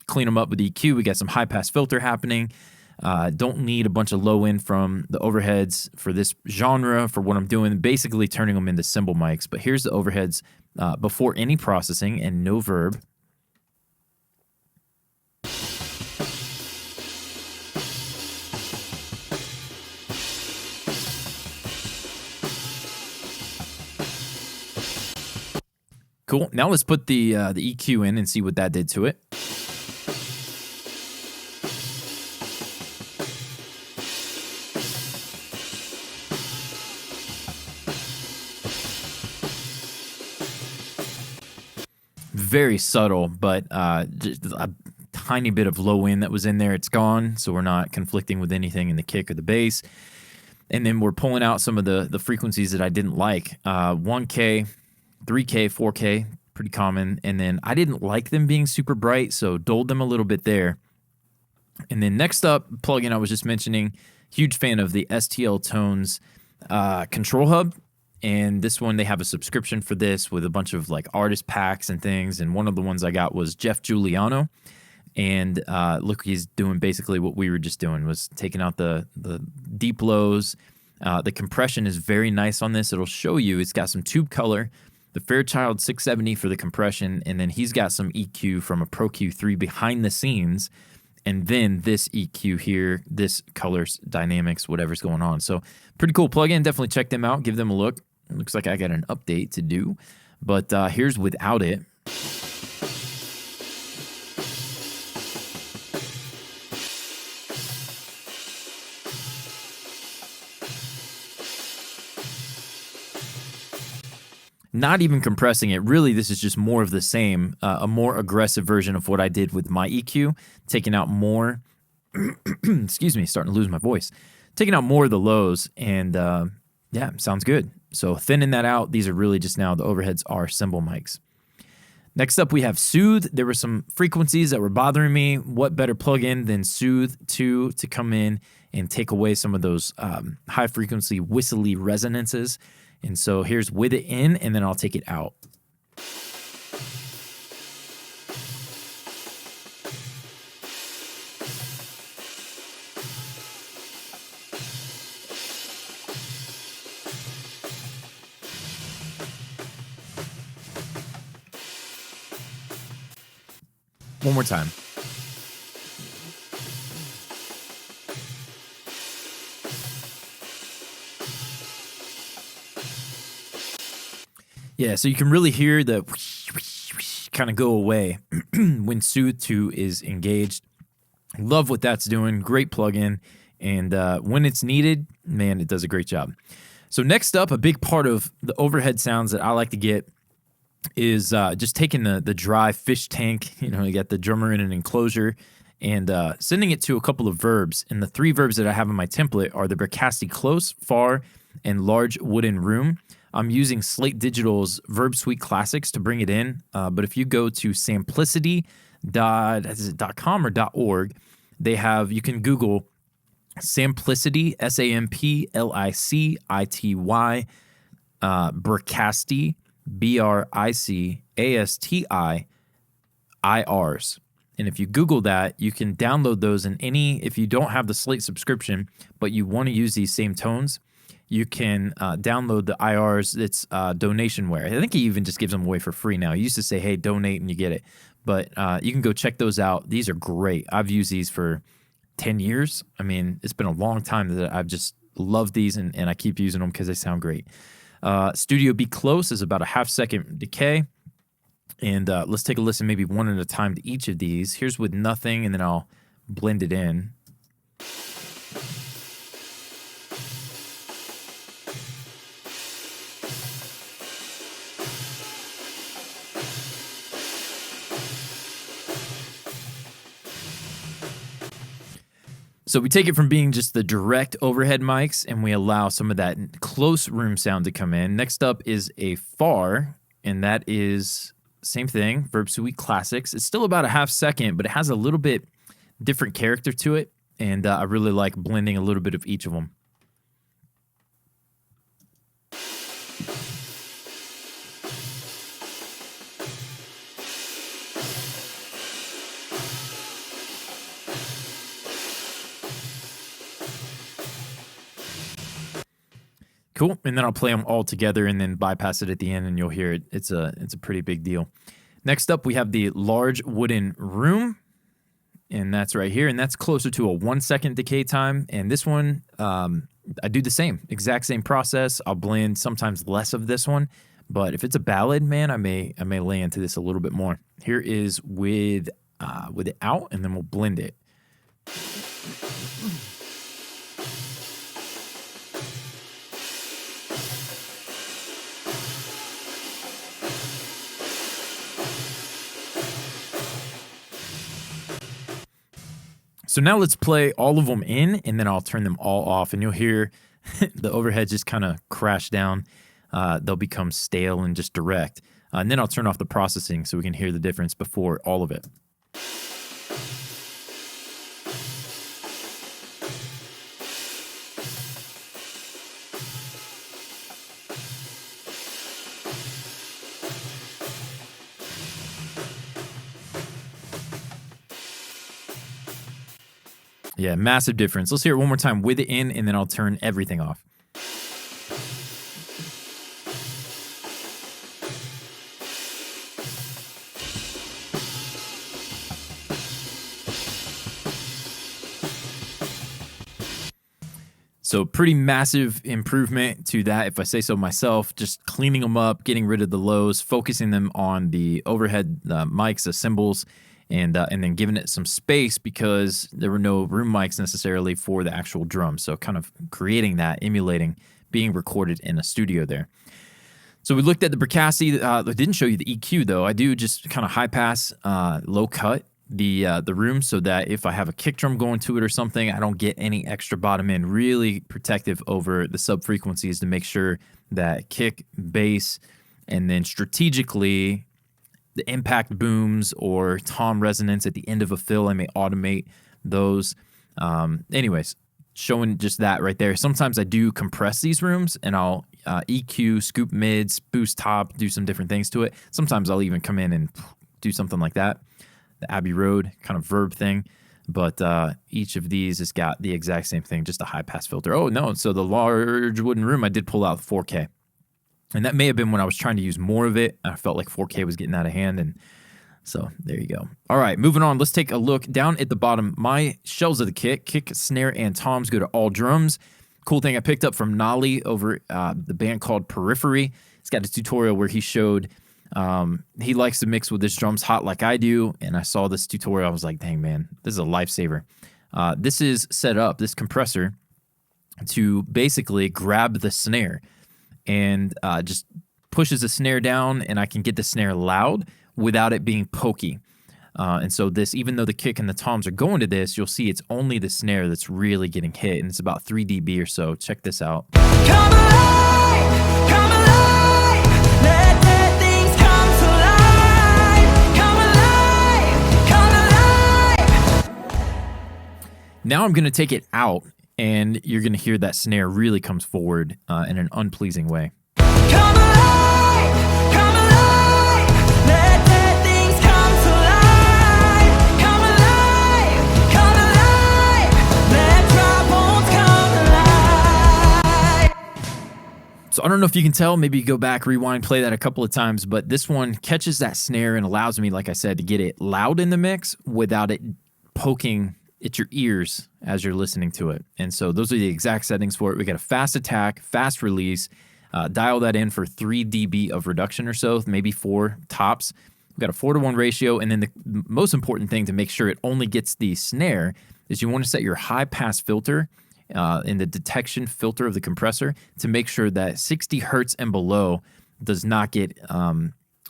clean them up with EQ. We got some high-pass filter happening. Don't need a bunch of low end from the overheads for this genre, for what I'm doing, basically turning them into cymbal mics. But here's the overheads before any processing and no verb. Cool. Now let's put the EQ in and see what that did to it. Very subtle, but just a tiny bit of low end that was in there. It's gone, so we're not conflicting with anything in the kick or the bass. And then we're pulling out some of the frequencies that I didn't like. 1K, 3K, 4K, pretty common. And then I didn't like them being super bright, so dulled them a little bit there. And then next up, plugin I was just mentioning, huge fan of the STL Tones Control Hub. And this one, they have a subscription for this with a bunch of like artist packs and things. And one of the ones I got was Jeff Giuliano. And look, he's doing basically what we were just doing, was taking out the deep lows. The compression is very nice on this. It'll show you, it's got some tube color, the Fairchild 670 for the compression, and then he's got some EQ from a Pro Q3 behind the scenes. And then this EQ here, this colors, dynamics, whatever's going on. So pretty cool plugin. Definitely check them out. Give them a look. It looks like I got an update to do. But here's without it. Not even compressing it. Really, this is just more of the same, a more aggressive version of what I did with my EQ, taking out more, excuse me, starting to lose my voice, taking out more of the lows, and yeah, sounds good. So thinning that out, these are really just now, the overheads are cymbal mics. Next up, we have Soothe. There were some frequencies that were bothering me. What better plugin than Soothe 2 to come in and take away some of those high-frequency whistly resonances. And so here's with it in, and then I'll take it out. One more time. Yeah, so you can really hear the kind of go away when Soothe 2 is engaged. Love what that's doing. Great plugin. And when it's needed, man, it does a great job. So next up, a big part of the overhead sounds that I like to get is just taking the dry fish tank. You got the drummer in an enclosure and sending it to a couple of verbs. And the 3 verbs that I have in my template are the Bricasti Close, Far, and Large Wooden Room. I'm using Slate Digital's Verb Suite Classics to bring it in. But if you go to simplicity.com or .org, you can Google Samplicity, Samplicity, Bricasti, Bricastiirs. And if you Google that, you can download those in if you don't have the Slate subscription, but you want to use these same tones, you can download the IRs. It's donationware. I think he even just gives them away for free now. He used to say, hey, donate and you get it. But you can go check those out. These are great. I've used these for 10 years. I mean, it's been a long time that I've just loved these, and I keep using them because they sound great. Studio Be Close is about a half-second decay. And let's take a listen maybe one at a time to each of these. Here's with nothing, and then I'll blend it in. So we take it from being just the direct overhead mics, and we allow some of that close room sound to come in. Next up is a far, and that is same thing, Verb Suite Classics. It's still about a half second, but it has a little bit different character to it, and I really like blending a little bit of each of them. Cool, and then I'll play them all together and then bypass it at the end, and you'll hear it. It's a pretty big deal. Next up, we have the Large Wooden Room, and that's right here, and that's closer to a 1 second decay time. And this one, I do the exact same process. I'll blend sometimes less of this one, but if it's a ballad, man, I may lay into this a little bit more. Here is with it out, and then we'll blend it. So now let's play all of them in, and then I'll turn them all off, and you'll hear the overhead just kind of crash down. They'll become stale and just direct. And then I'll turn off the processing so we can hear the difference before all of it. Yeah, massive difference. Let's hear it one more time with it in, and then I'll turn everything off. So pretty massive improvement to that, if I say so myself, just cleaning them up, getting rid of the lows, focusing them on the overhead mics, the cymbals, and then giving it some space because there were no room mics necessarily for the actual drums. So kind of creating that, emulating being recorded in a studio there. So we looked at the Bricasti. I didn't show you the EQ though. I do just kind of high pass, low cut the room so that if I have a kick drum going to it or something, I don't get any extra bottom end. Really protective over the sub frequencies to make sure that kick, bass, and then strategically the impact booms or tom resonance at the end of a fill, I may automate those. Anyways, showing just that right there. Sometimes I do compress these rooms and I'll EQ, scoop mids, boost top, do some different things to it. Sometimes I'll even come in and do something like that, the Abbey Road kind of verb thing. But each of these has got the exact same thing, just a high pass filter. Oh no, so the Large Wooden Room, I did pull out 4K. And that may have been when I was trying to use more of it. I felt like 4K was getting out of hand. And so there you go. All right, moving on. Let's take a look down at the bottom. My shells of the kick, snare, and toms go to all drums. Cool thing I picked up from Nolly over the band called Periphery. He's got a tutorial where he showed he likes to mix with his drums hot like I do, and I saw this tutorial. I was like, dang, man, this is a lifesaver. This is set up, this compressor, to basically grab the snare and just pushes the snare down, and I can get the snare loud without it being pokey. And so this, even though the kick and the toms are going to this, you'll see it's only the snare that's really getting hit, and it's about 3 dB or so. Check this out. Come alive, come alive, let dead things come to life. Come alive, come alive. Now I'm going to take it out, and you're going to hear that snare really comes forward in an unpleasing way. Come alive, let dead things come to life. Come alive, let dry bones come alive. So I don't know if you can tell, maybe you go back, rewind, play that a couple of times, but this one catches that snare and allows me, like I said, to get it loud in the mix without it poking at your ears as you're listening to it. And so those are the exact settings for it. We got a fast attack, fast release, dial that in for 3 dB of reduction or so, maybe 4 tops. We've got a 4-to-1 ratio, and then the most important thing to make sure it only gets the snare is you want to set your high pass filter in the detection filter of the compressor to make sure that 60 hertz and below does not get,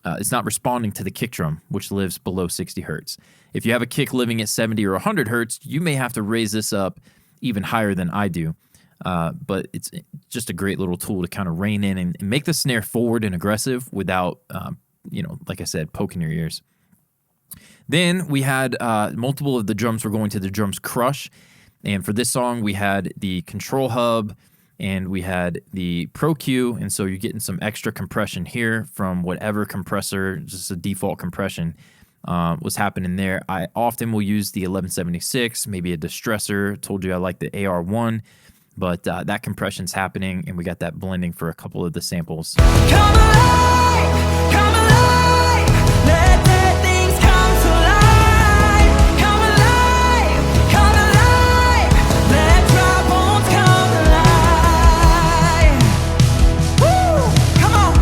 it's not responding to the kick drum, which lives below 60 hertz. If you have a kick living at 70 or 100 hertz, you may have to raise this up even higher than I do. But it's just a great little tool to kind of rein in and make the snare forward and aggressive without, like I said, poking your ears. Then we had multiple of the drums were going to the drums crush. And for this song, we had the control hub and we had the Pro Q. And so you're getting some extra compression here from whatever compressor, just a default compression was happening there. I often will use the 1176, maybe a distressor. Told you I like the AR1. But that compression's happening, and we got that blending for a couple of the samples. Come alive, let dead things come to life. Come alive, let dry bones come alive. Woo, come on.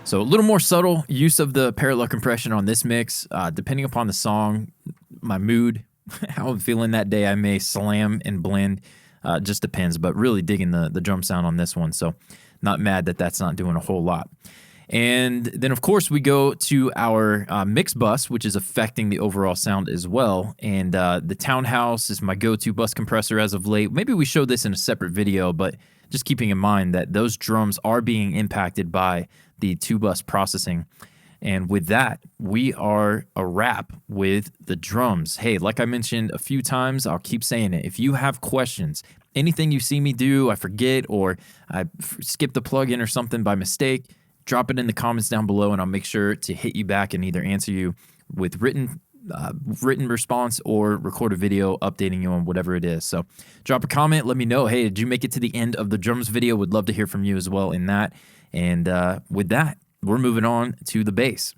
So a little more subtle use of the parallel compression on this mix. Depending upon the song, my mood, how I'm feeling that day, I may slam and blend. Just depends, but really digging the drum sound on this one. So not mad that that's not doing a whole lot. And then, of course, we go to our mix bus, which is affecting the overall sound as well. And the Townhouse is my go-to bus compressor as of late. Maybe we showed this in a separate video, but just keeping in mind that those drums are being impacted by the 2-bus processing. And with that, we are a wrap with the drums. Hey, like I mentioned a few times, I'll keep saying it. If you have questions, anything you see me do, I forget, or I skip the plugin or something by mistake, drop it in the comments down below, and I'll make sure to hit you back and either answer you with written response or record a video updating you on whatever it is. So drop a comment, let me know, hey, did you make it to the end of the drums video? Would love to hear from you as well in that. And with that, we're moving on to the bass.